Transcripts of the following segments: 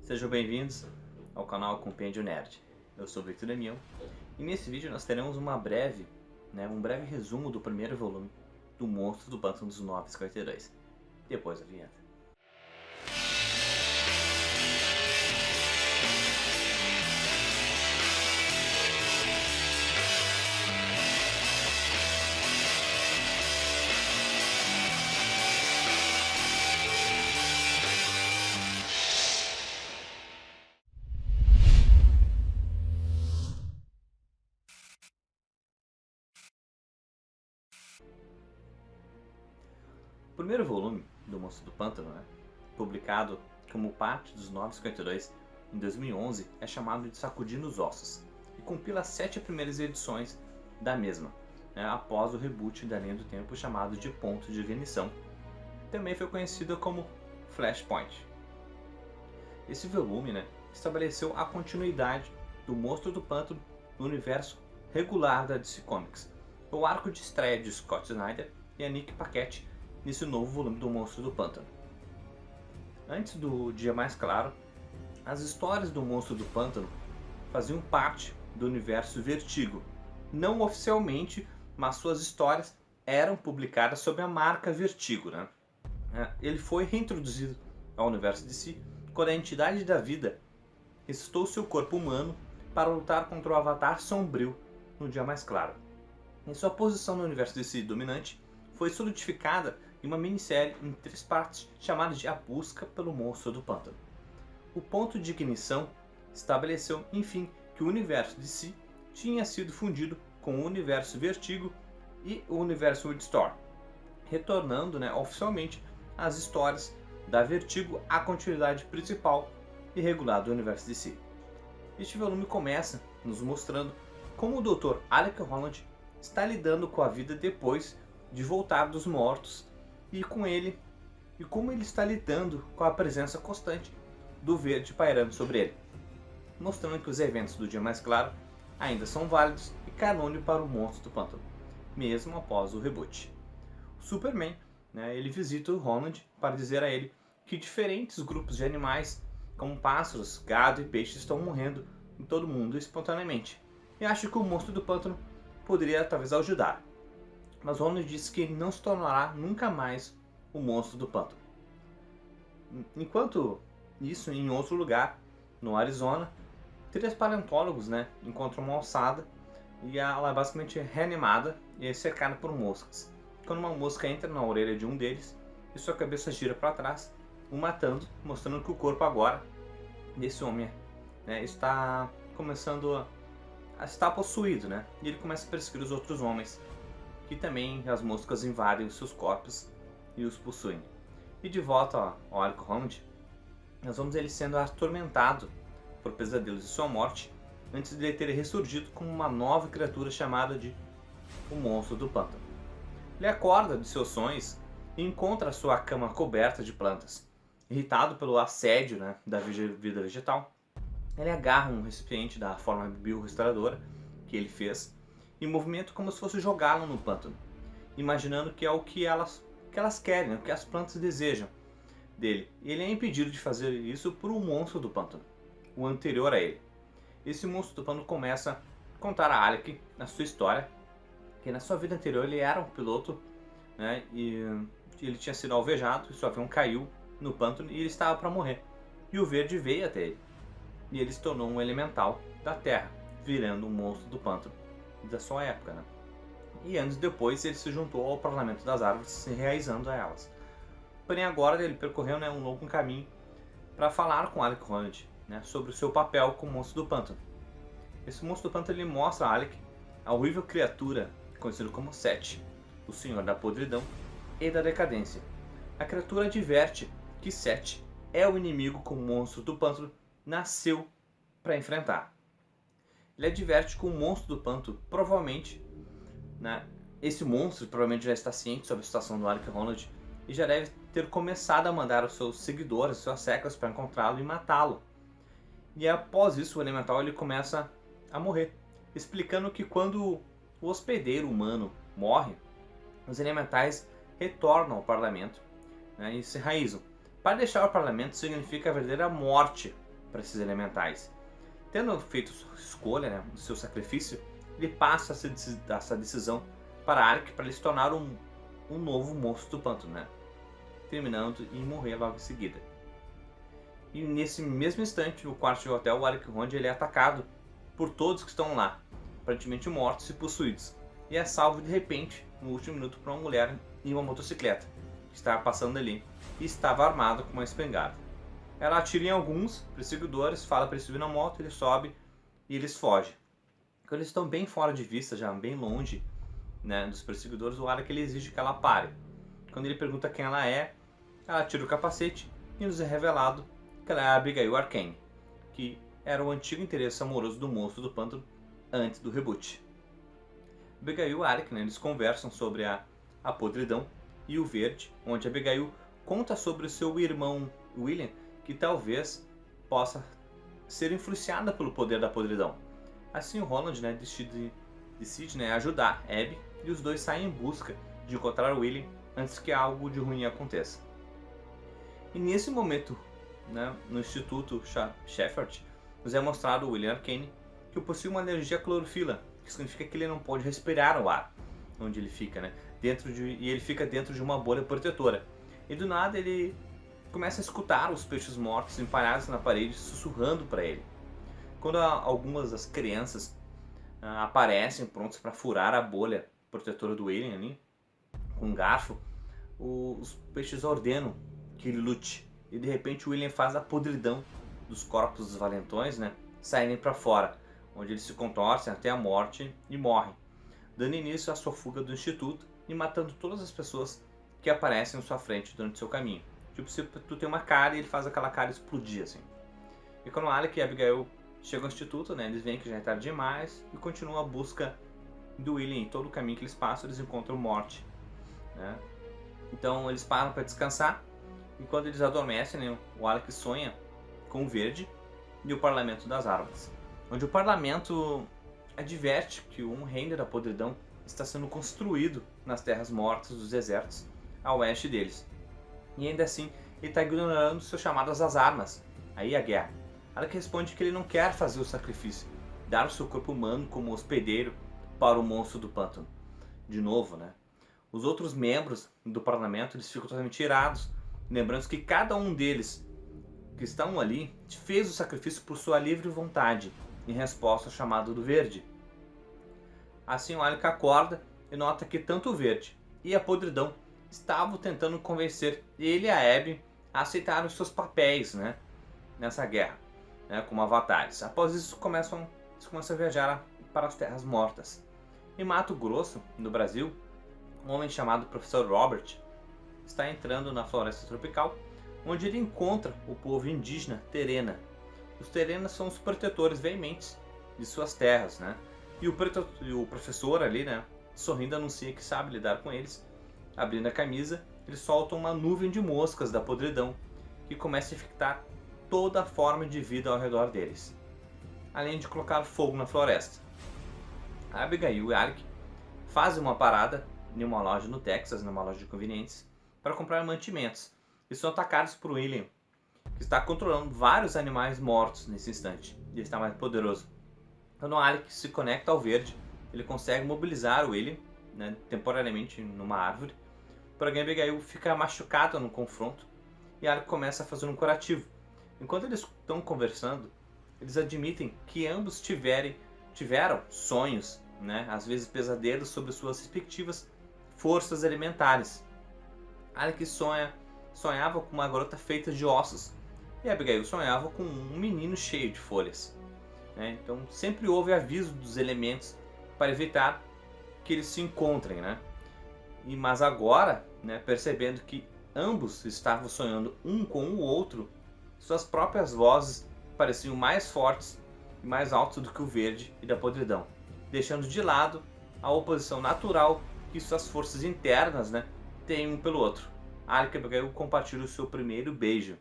Sejam bem-vindos ao canal Compêndio Nerd. Eu sou o Victor Damião e nesse vídeo nós teremos um breve resumo do primeiro volume do Monstro do Pântano dos 952. Depois da vinheta. O primeiro volume do Monstro do Pântano, publicado como parte dos 952 em 2011, é chamado de Sacudindo os Ossos e compila as 7 primeiras edições da mesma, após o reboot da linha do tempo chamado de Ponto de Ignição. Também foi conhecido como Flashpoint. Esse volume estabeleceu a continuidade do Monstro do Pântano no universo regular da DC Comics, o arco de estreia de Scott Snyder e a Nick Paquette nesse novo volume do Monstro do Pântano. Antes do Dia Mais Claro, as histórias do Monstro do Pântano faziam parte do universo Vertigo. Não oficialmente, mas suas histórias eram publicadas sob a marca Vertigo. Ele foi reintroduzido ao universo DC quando a entidade da vida ressuscitou seu corpo humano para lutar contra o Avatar Sombrio no Dia Mais Claro. E sua posição no universo DC dominante foi solidificada em uma minissérie em 3 partes chamada de A Busca pelo Monstro do Pântano. O Ponto de Ignição estabeleceu, enfim, que o universo DC tinha sido fundido com o universo Vertigo e o universo Wildstorm, retornando oficialmente as histórias da Vertigo à continuidade principal e regular do universo DC. Este volume começa nos mostrando como o Dr. Alec Holland está lidando com a vida depois de voltar dos mortos e como ele está lidando com a presença constante do verde pairando sobre ele, mostrando que os eventos do Dia Mais Claro ainda são válidos e canônicos para o Monstro do Pântano, mesmo após o reboot. O Superman ele visita o Holland para dizer a ele que diferentes grupos de animais, como pássaros, gado e peixes, estão morrendo em todo o mundo espontaneamente, e acha que o Monstro do Pântano poderia talvez ajudar. Mas Holland disse que ele não se tornará nunca mais o Monstro do Pântano. Enquanto isso, em outro lugar, no Arizona, 3 paleontólogos encontram uma ossada e ela é basicamente reanimada e é cercada por moscas. Quando uma mosca entra na orelha de um deles e sua cabeça gira para trás, o matando, mostrando que o corpo agora desse homem está começando a estar possuído, e ele começa a perseguir os outros homens, que também as moscas invadem os seus corpos e os possuem. E de volta ao Alec Holland, nós vemos ele sendo atormentado por pesadelos de sua morte, antes de ele ter ressurgido como uma nova criatura chamada de o Monstro do Pântano. Ele acorda de seus sonhos e encontra a sua cama coberta de plantas. Irritado pelo assédio da vida vegetal, ele agarra um recipiente da forma biorrestauradora que ele fez e movimenta como se fosse jogá-lo no pântano, imaginando que é o que elas querem, o que as plantas desejam dele. E ele é impedido de fazer isso por um monstro do pântano, o anterior a ele. Esse monstro do pântano começa a contar a Alec a sua história, que na sua vida anterior ele era um piloto, e ele tinha sido alvejado e seu avião caiu no pântano e ele estava para morrer. E o verde veio até ele, e ele se tornou um elemental da terra, virando um monstro do pântano da sua época. E anos depois ele se juntou ao Parlamento das Árvores, se enraizando a elas. Porém agora ele percorreu um longo caminho para falar com Alec Holland sobre o seu papel como monstro do pântano. Esse monstro do pântano ele mostra a Alec a horrível criatura conhecida como Set, o Senhor da Podridão e da Decadência. A criatura adverte que Set é o inimigo que o monstro do pântano nasceu para enfrentar. Ele adverte que o monstro do pântano provavelmente, esse monstro provavelmente já está ciente sobre a situação do Alec Holland e já deve ter começado a mandar os seus seguidores, suas secas para encontrá-lo e matá-lo. E após isso o elemental ele começa a morrer, explicando que quando o hospedeiro humano morre, os elementais retornam ao parlamento e se enraizam. Para deixar o parlamento significa a verdadeira morte para esses elementais. Tendo feito sua escolha, né, o seu sacrifício, ele passa essa decisão para Arik para ele se tornar um novo monstro do pântano, né? Terminando em morrer logo em seguida. E nesse mesmo instante, no quarto de hotel, o Arik-Ronde ele é atacado por todos que estão lá, aparentemente mortos e possuídos. E é salvo de repente, no último minuto, por uma mulher em uma motocicleta, que estava passando ali e estava armada com uma espingarda. Ela atira em alguns perseguidores, fala para eles subir na moto, ele sobe e eles fogem. Quando eles estão bem fora de vista, já bem longe, né, dos perseguidores, o Arik ele exige que ela pare. Quando ele pergunta quem ela tira o capacete e nos é revelado que ela é a Abigail Arcane, que era o antigo interesse amoroso do monstro do pântano antes do reboot. Abigail e o Arik, né, eles conversam sobre a podridão e o verde, onde Abigail conta sobre o seu irmão William, que talvez possa ser influenciada pelo poder da podridão. Assim o Roland, né, decide, né, ajudar Abby e os dois saem em busca de encontrar William antes que algo de ruim aconteça. E nesse momento, né, no Instituto Shepherd, nos é mostrado o William Arcane que possui uma alergia à clorofila, que significa que ele não pode respirar o ar onde ele fica, né, e ele fica dentro de uma bolha protetora. E do nada ele começa a escutar os peixes mortos empalhados na parede sussurrando para ele. Quando algumas das crianças aparecem prontos para furar a bolha protetora do Alien ali, com um garfo, os peixes ordenam que ele lute. E de repente o William faz a podridão dos corpos dos valentões, né, saírem para fora, onde eles se contorcem até a morte e morrem, dando início à sua fuga do instituto e matando todas as pessoas que aparecem na sua frente durante seu caminho. Tipo, se tu tem uma cara e ele faz aquela cara explodir, assim. E quando Alec e Abigail chegam ao instituto, né, eles veem que já é tarde demais e continuam a busca do William. Em todo o caminho que eles passam, eles encontram morte, né? Então eles param para descansar e quando eles adormecem, né, o Alec sonha com o Verde e o Parlamento das Armas, onde o Parlamento adverte que um reino da podridão está sendo construído nas terras mortas dos desertos a oeste deles. E ainda assim, ele está ignorando seus chamados às armas, aí a guerra. Alec responde que ele não quer fazer o sacrifício, dar o seu corpo humano como hospedeiro para o monstro do pântano. De novo, né? Os outros membros do parlamento eles ficam totalmente irados, lembrando que cada um deles que estão ali fez o sacrifício por sua livre vontade, em resposta ao chamado do Verde. Assim o Alec acorda e nota que tanto o Verde e a podridão estavam tentando convencer ele e a Abby a aceitar os seus papéis, né, nessa guerra, né, como avatares. Após isso, começam a viajar para as Terras Mortas. Em Mato Grosso, no Brasil, um homem chamado Professor Robert está entrando na floresta tropical, onde ele encontra o povo indígena Terena. Os Terenas são os protetores veementes de suas terras, né? E o professor ali, né, sorrindo anuncia que sabe lidar com eles. Abrindo a camisa, eles soltam uma nuvem de moscas da podridão que começa a infectar toda a forma de vida ao redor deles, além de colocar fogo na floresta. A Abigail e Alec fazem uma parada em uma loja no Texas, numa loja de conveniências, para comprar mantimentos e são atacados por William, que está controlando vários animais mortos nesse instante, e ele está mais poderoso. Quando Alec se conecta ao Verde, ele consegue mobilizar o William, né, temporariamente numa árvore. Porém, Abigail fica machucada no confronto e Alec começa a fazer um curativo. Enquanto eles estão conversando, eles admitem que ambos tiveram sonhos, né, às vezes pesadelos, sobre suas respectivas forças elementares. Alec sonhava com uma garota feita de ossos e Abigail sonhava com um menino cheio de folhas, né? Então sempre houve aviso dos elementos para evitar que eles se encontrem, né? Mas agora, né, percebendo que ambos estavam sonhando um com o outro, suas próprias vozes pareciam mais fortes e mais altas do que o Verde e da podridão, deixando de lado a oposição natural que suas forças internas, né, têm um pelo outro. Alec e Abigail compartilham o seu primeiro beijo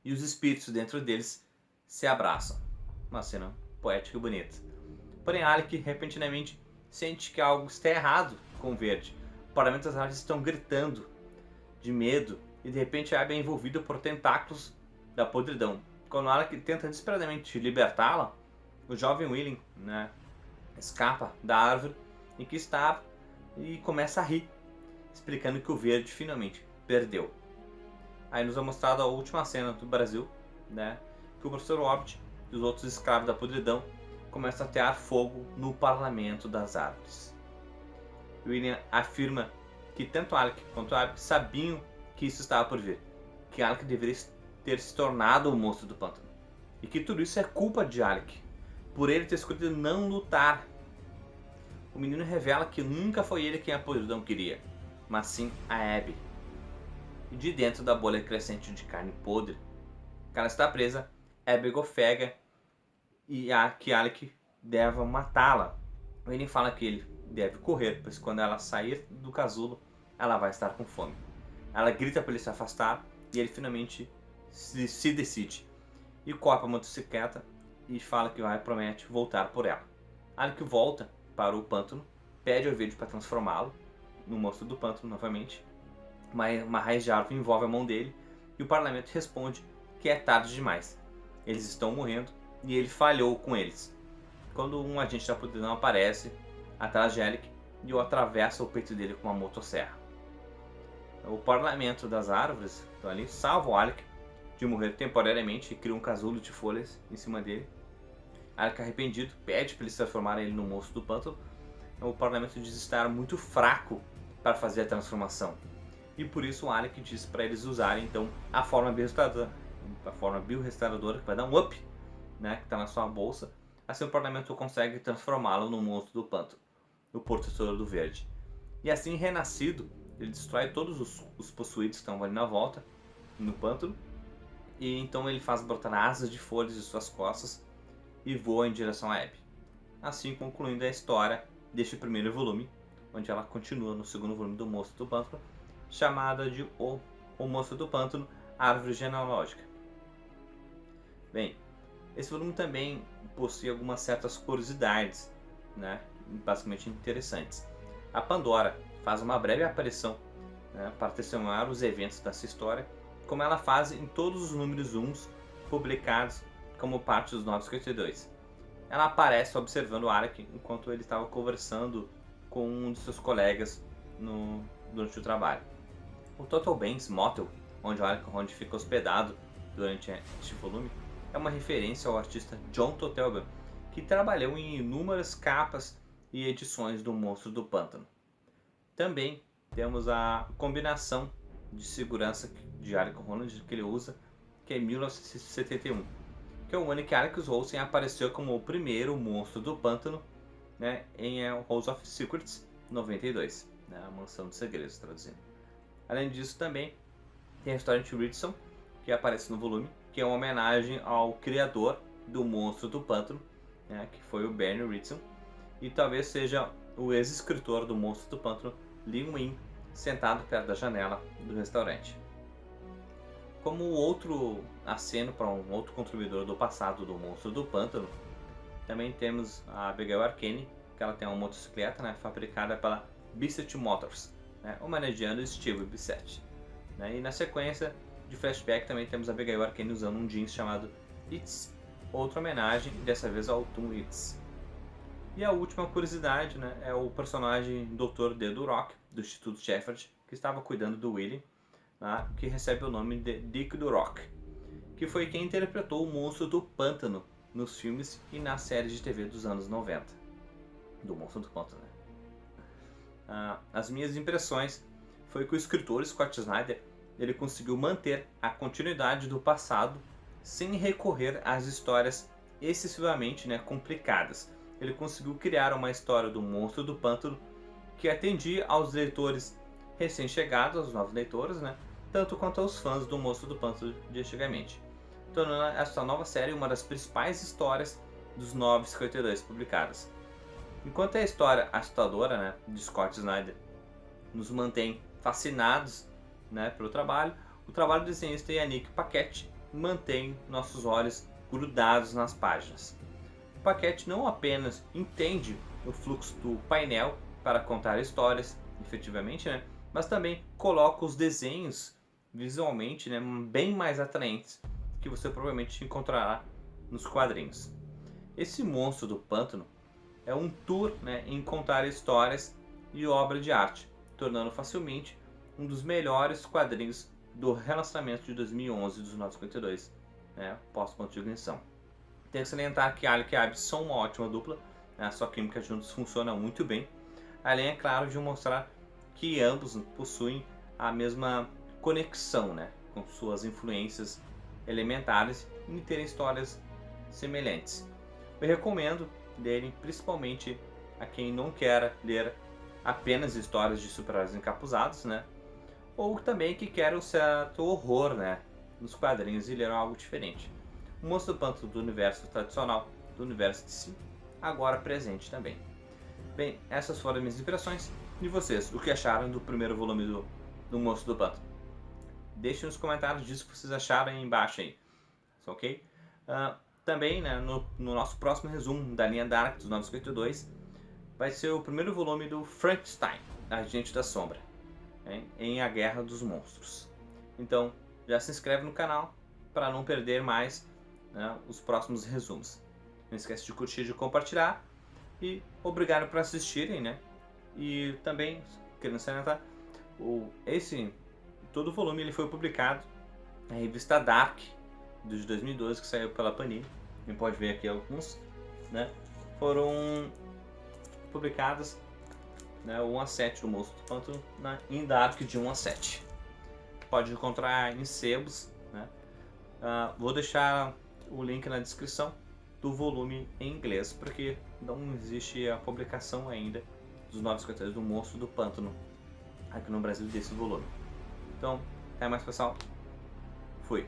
e os espíritos dentro deles se abraçam. Uma cena poética e bonita. Porém, Alec repentinamente sente que algo está errado com o Verde. O parlamento das árvores estão gritando de medo e de repente a Abby é envolvida por tentáculos da podridão Quando Alec tenta desesperadamente libertá-la, o jovem William, né, escapa da árvore em que está e começa a rir, explicando que o Verde finalmente perdeu. Aí nos é mostrado a última cena do Brasil, né, que o professor Hobbit e os outros escravos da podridão começam a atear fogo no parlamento das árvores. William afirma que tanto Alec quanto Alec sabiam que isso estava por vir, que Alec deveria ter se tornado o monstro do pântano, e que tudo isso é culpa de Alec, por ele ter escolhido não lutar. O menino revela que nunca foi ele quem a podridão queria, mas sim a Abby. E de dentro da bolha crescente de carne podre, que ela está presa, Abby ofega e que Alec deve matá-la. Ele fala que ele deve correr, pois quando ela sair do casulo, ela vai estar com fome. Ela grita para ele se afastar e ele finalmente se decide. E copa a motocicleta e fala que promete voltar por ela. Alec volta para o pântano, pede ao Verde para transformá-lo no monstro do pântano novamente. Uma raiz de árvore envolve a mão dele e o parlamento responde que é tarde demais. Eles estão morrendo e ele falhou com eles. Quando um agente da podridão aparece atrás de Alec e o atravessa o peito dele com uma motosserra. O parlamento das árvores então, ali, salva o Alec de morrer temporariamente e cria um casulo de folhas em cima dele. Alec, arrependido, pede para eles transformarem ele no monstro do pântano. O parlamento diz estar muito fraco para fazer a transformação. E por isso o Alec diz para eles usarem então a forma biorrestauradora, que vai dar um up, né, que está na sua bolsa. Assim o parlamento consegue transformá-lo no monstro do pântano, o protetor do Verde. E assim, renascido, ele destrói todos os possuídos que estão ali na volta, no pântano. E então ele faz brotar asas de folhas de suas costas e voa em direção a Abby. Assim concluindo a história deste primeiro volume, onde ela continua no segundo volume do Monstro do Pântano, chamada de O Monstro do Pântano, Árvore Genealógica. Bem, esse volume também possui algumas certas curiosidades, né, basicamente interessantes. A Pandora faz uma breve aparição, né, para testemunhar os eventos dessa história, como ela faz em todos os números 1 publicados como parte dos 952. Ela aparece observando Alec enquanto ele estava conversando com um de seus colegas durante o trabalho. O Total Banks Motel, onde fica hospedado durante este volume, é uma referência ao artista John Totelban, que trabalhou em inúmeras capas e edições do Monstro do Pântano. Também temos a combinação de segurança de Alec Holland que ele usa, que é 1971, que é o ano em que Alex Olsen apareceu como o primeiro monstro do pântano, né, em Halls of Secrets 92, né, a Mansão dos Segredos, traduzindo. Além disso, também tem a história de Ritson, que aparece no volume, que é uma homenagem ao criador do monstro do pântano, né, que foi o Bernie Ritson, e talvez seja o ex-escritor do monstro do pântano, Lee Win, sentado perto da janela do restaurante. Como outro aceno para um outro contribuidor do passado do Monstro do Pântano, também temos a Abigail Arcane, que ela tem uma motocicleta, né, fabricada pela Bissett Motors, né, homenageando Steve Bissett. Né, e na sequência de flashback também temos a Abigail Arcane usando um jeans chamado It's, outra homenagem, dessa vez ao Toon It's. E a última curiosidade, né, é o personagem Dr. D. Durock, do Instituto Shepard, que estava cuidando do Willie, né, que recebe o nome de Dick Durock, que foi quem interpretou o Monstro do Pântano nos filmes e nas séries de TV dos anos 90, do Monstro do Pântano. Né? As minhas impressões foi que o escritor Scott Snyder ele conseguiu manter a continuidade do passado sem recorrer às histórias excessivamente, né, complicadas. Ele conseguiu criar uma história do Monstro do Pântano que atendia aos leitores recém-chegados, aos novos leitores, né, tanto quanto aos fãs do Monstro do Pântano de antigamente, tornando essa nova série uma das principais histórias dos 952 publicadas. Enquanto a história assustadora, né, de Scott Snyder nos mantém fascinados, né, pelo trabalho, o trabalho do desenhista Yannick Paquette mantém nossos olhos grudados nas páginas. O Paquette não apenas entende o fluxo do painel para contar histórias, efetivamente, né, mas também coloca os desenhos visualmente, né, bem mais atraentes que você provavelmente encontrará nos quadrinhos. Esse monstro do pântano é um tour, né, em contar histórias e obra de arte, tornando facilmente um dos melhores quadrinhos do relançamento de 2011 dos 952, né, pós-Ponto de Ignição. Tem que salientar que Alec e Abby são uma ótima dupla, né, a sua química juntos funciona muito bem, além, é claro, de mostrar que ambos possuem a mesma conexão, né, com suas influências elementares e terem histórias semelhantes. Eu recomendo lerem principalmente a quem não quer ler apenas histórias de super-heróis encapuzados, né? Ou também que quer um certo horror, né, nos quadrinhos e ler algo diferente. O Monstro do Pântano do universo tradicional, do universo de si, agora presente também. Bem, essas foram as minhas impressões. E vocês, o que acharam do primeiro volume do Monstro do Pântano? Deixem nos comentários disso que vocês acharam aí embaixo aí, ok? Também, né, no nosso próximo resumo da linha Dark dos 952, vai ser o primeiro volume do Frankenstein, Agente da Sombra, em A Guerra dos Monstros. Então, já se inscreve no canal para não perder mais, né, os próximos resumos. Não esquece de curtir e de compartilhar. E obrigado por assistirem, né? E também, querendo salientar, todo o volume ele foi publicado na revista Dark de 2012, que saiu pela Panini. A gente pode ver aqui alguns, né? Foram publicadas, né, 1 a 7 do Monstro do Pântano em Dark de 1 a 7. Pode encontrar em sebos, né? Vou deixar o link na descrição do volume em inglês, porque não existe a publicação ainda dos 952 do Monstro do Pântano aqui no Brasil desse volume. Então, até mais, pessoal. Fui.